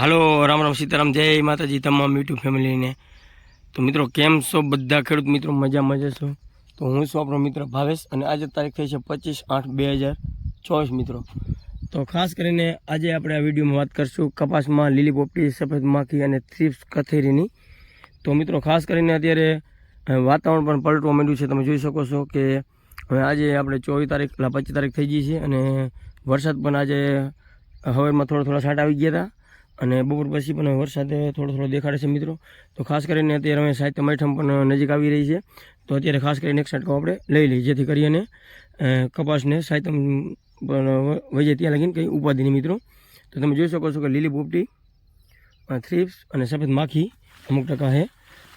હાલો રામ રામ સીતારામ જય માતાજી તમામ યુટ્યુબ ફેમિલીને। તો મિત્રો કેમ છો બધા ખેડૂત મિત્રો? મજા છો? તો હું છું આપણો મિત્ર ભાવેશ અને આજે તારીખ થઈ છે 25/8/2024 મિત્રો। તો ખાસ કરીને આજે આપણે આ વિડીયોમાં વાત કરશું કપાસમાં લીલી પોપટી, સફેદ માખી અને થ્રિપ્સ કથેરીની। તો મિત્રો ખાસ કરીને અત્યારે વાતાવરણ પણ પલટવા માંડ્યું છે। તમે જોઈ શકો છો કે હવે આજે આપણે 24 તારીખ 25 તારીખ થઈ ગઈ છે અને વરસાદ પણ આજે હવારમાં થોડા છાંટા આવી ગયા હતા અને બપોર પછી પણ વરસાદ થોડો દેખાડે છે મિત્રો। તો ખાસ કરીને અત્યારે અમે સાહિત્ય મૈઠમ પણ નજીક આવી રહી છે, તો અત્યારે ખાસ કરીને એક છંટકાવ આપણે લઈ લઈએ જેથી કરીને કપાસને સાહિત્ય પણ વહી જાય ત્યાં લગીને કંઈ ઉપાધિની મિત્રો। તો તમે જોઈ શકો છો કે લીલી પોપટી, થ્રિપ્સ અને સફેદ માખી અમુક ટકા છે।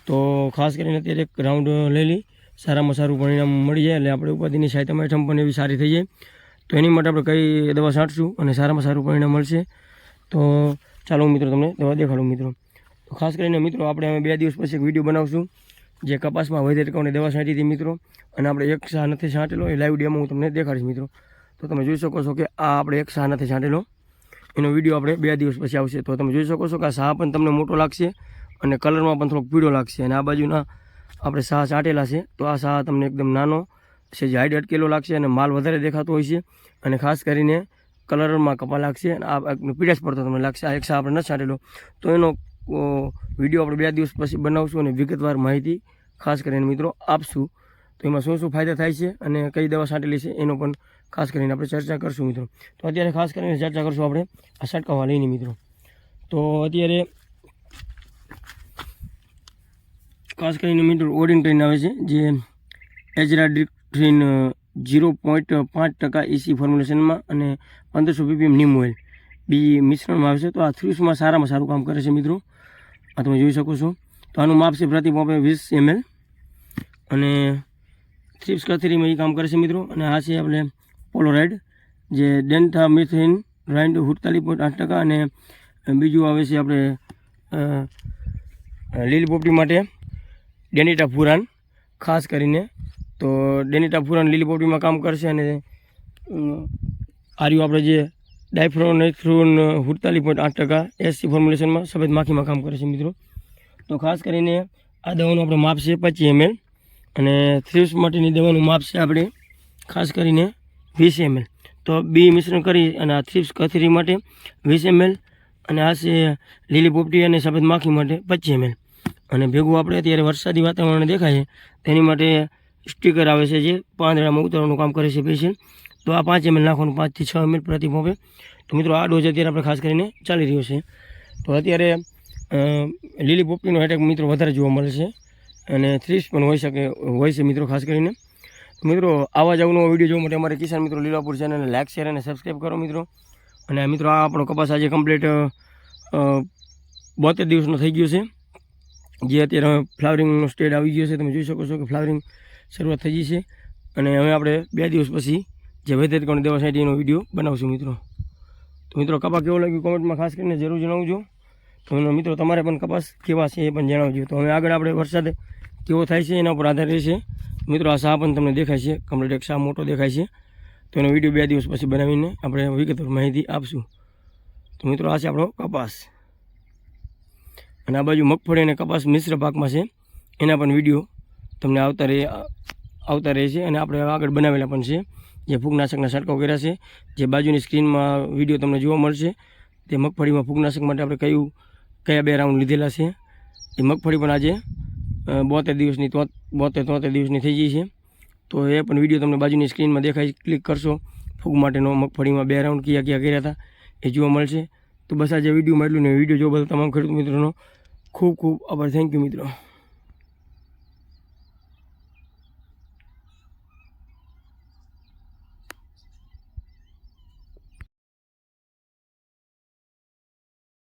તો ખાસ કરીને અત્યારે એક રાઉન્ડ લઈ લઈ, સારામાં સારું પરિણામ મળી જાય એટલે આપણે ઉપાધિની સાહિત્ય મૈઠમ પણ એવી સારી થઈ જાય। તો એની માટે આપણે કઈ દવા છાંટશું અને સારામાં સારું પરિણામ મળશે। તો ચાલો હું મિત્રો તમને દવા દેખાડું મિત્રો। તો ખાસ કરીને મિત્રો આપણે અમે 2 દિવસ પછી એક વિડીયો બનાવશું જે કપાસમાં વધે ટકાઉની દવા છાંટી હતી મિત્રો, અને આપણે એક શાહ નથી છાંટેલો એ લાઈવ ડેમો હું તમને દેખાડીશ મિત્રો। તો તમે જોઈ શકો છો કે આ આપણે એક શાહ નથી છાંટેલો, એનો વિડીયો આપણે 2 દિવસ પછી આવશે। તો તમે જોઈ શકો છો કે આ શાહ પણ તમને મોટો લાગશે અને કલરમાં પણ થોડોક પીળો લાગશે, અને આ બાજુના આપણે શાહ છાંટેલા છે તો આ શાહ તમને એકદમ નાનો છે, જે હાઈટ અટકેલો લાગશે અને માલ વધારે દેખાતો હોય છે અને ખાસ કરીને કલરમાં કપા લાગશે અને આ પીળાશ પડતો તમને લાગશે। આ એક શાહ આપણે ન છાંટેલો, તો એનો વિડીયો આપણે 2 દિવસ પછી બનાવશું અને વિગતવાર માહિતી ખાસ કરીને મિત્રો આપશું। તો એમાં શું ફાયદા થાય છે અને કઈ દવા છાંટેલી છે એનો પણ ખાસ કરીને આપણે ચર્ચા કરશું મિત્રો। તો અત્યારે ખાસ કરીને ચર્ચા કરશું આપણે આ છંટકાવવા લઈને મિત્રો। તો અત્યારે ખાસ કરીને મિત્રો ઓડિન ટ્રેન આવે છે જે એજરાડ્રિક્ટ્રીન 0.5% EC ફોર્મ્યુલેશનમાં અને 1500 ppm નીમ ઓઇલ બી મિશ્રણમાં આવે છે। તો આ થ્રિપ્સમાં સારામાં સારું કામ કરે છે મિત્રો, આ તમે જોઈ શકો છો। તો આનું માપ છે પ્રતિ પંપે 20 ml અને થ્રિપ્સ કથેરીમાં એ કામ કરે છે મિત્રો। અને આ છે આપણે પોલોરાઇડ જે ડેન્થામિથિન રાઇન્ડ 48.8% અને બીજું આવે છે આપણે લીલી પોપટી માટે ડેનિટા ફુરાન ખાસ કરીને। તો ડેનિટા ફુરાન લીલી પોપટીમાં કામ કરશે અને આર્યું આપણે જે ડાયફ્રોનેથ્રોન 48.8% SC ફોર્મ્યુલેશનમાં સફેદ માખીમાં કામ કરે છે મિત્રો। તો ખાસ કરીને આ દવાનું આપણે માપ છે 25 ml અને થ્રિપ્સ માટેની દવાનું માપ છે આપણે ખાસ કરીને 20 ml। તો બી મિશ્રણ કરી અને આ થ્રિપ્સ કથેરી માટે 20 ml અને આ છે લીલી પોપટી અને સફેદ માખી માટે 25 ml અને ભેગું આપણે અત્યારે વરસાદી વાતાવરણ દેખાય છે તેની માટે સ્ટીકર આવે છે જે પાંદડામાં ઉતારવાનું કામ કરે છે સ્પેશિયલ। તો આ 5 ml નાખવાનું, 5 થી 6 ml પ્રતિ પંપે। તો મિત્રો આ ડોઝ અત્યારે આપણે ખાસ કરીને ચાલી રહ્યો છે। તો અત્યારે લીલી પોપટીનો એટેક મિત્રો વધારે જોવા મળે છે અને થ્રિપ્સ પણ હોય છે મિત્રો ખાસ કરીને। મિત્રો આવા જ અવનવો વિડીયો જોવા માટે અમારે કિસાન મિત્રો લીલાપુર ચેનલને લાઈક, શેર અને સબસ્ક્રાઈબ કરો મિત્રો। અને મિત્રો આ આપણો કપાસ આજે કમ્પ્લીટ 72 દિવસનો થઈ ગયો છે, જે અત્યારે ફ્લાવરિંગનો સ્ટેજ આવી ગયો છે। તમે જોઈ શકો છો કે ફ્લાવરિંગ શરૂઆત થઈ ગઈ છે અને હવે આપણે 2 દિવસ પછી જે વધે ટકાઉની દવા છાંટી એનો વિડીયો બનાવશું મિત્રો। તો મિત્રો કપાસ કેવો લાગ્યો કોમેન્ટમાં ખાસ કરીને જરૂર જણાવજો। તો મિત્રો તમારે પણ કપાસ કેવા છે એ પણ જણાવજો। તો હવે આગળ આપણે વરસાદ કેવો થાય છે એના ઉપર આધાર રહેશે મિત્રો। આ શાહ પણ તમને દેખાય છે, કમ્પ્લીટ એક શાહ મોટો દેખાય છે, તો એનો વિડીયો 2 દિવસ પછી બનાવીને આપણે વિગતવાર માહિતી આપશું। તો મિત્રો આ છે આપણો કપાસ અને આ બાજુ મગફળી અને કપાસ મિશ્ર પાકમાં છે, એના પણ વિડીયો તમને આવતા રહે છે અને આપણે આગળ બનાવેલા પણ છે જે ફૂગનાશકના છંટકાવ કર્યા છે, જે બાજુની સ્ક્રીનમાં વિડીયો તમને જોવા મળશે। તે મગફળીમાં ફૂગનાશક માટે આપણે કયા 2 રાઉન્ડ લીધેલા છે, એ મગફળી પણ આજે 72 દિવસની થઈ ગઈ છે। તો એ પણ વિડીયો તમને બાજુની સ્ક્રીનમાં દેખાય, ક્લિક કરશો ફૂગ માટેનો મગફળીમાં 2 રાઉન્ડ કયા કર્યા હતા એ જોવા મળશે। તો બસ આજે વિડીયોમાં એટલું ને, વિડીયો જોવા બદલ તમામ ખેડૂત મિત્રોનો ખૂબ ખૂબ આભાર। થેન્ક યુ મિત્રો।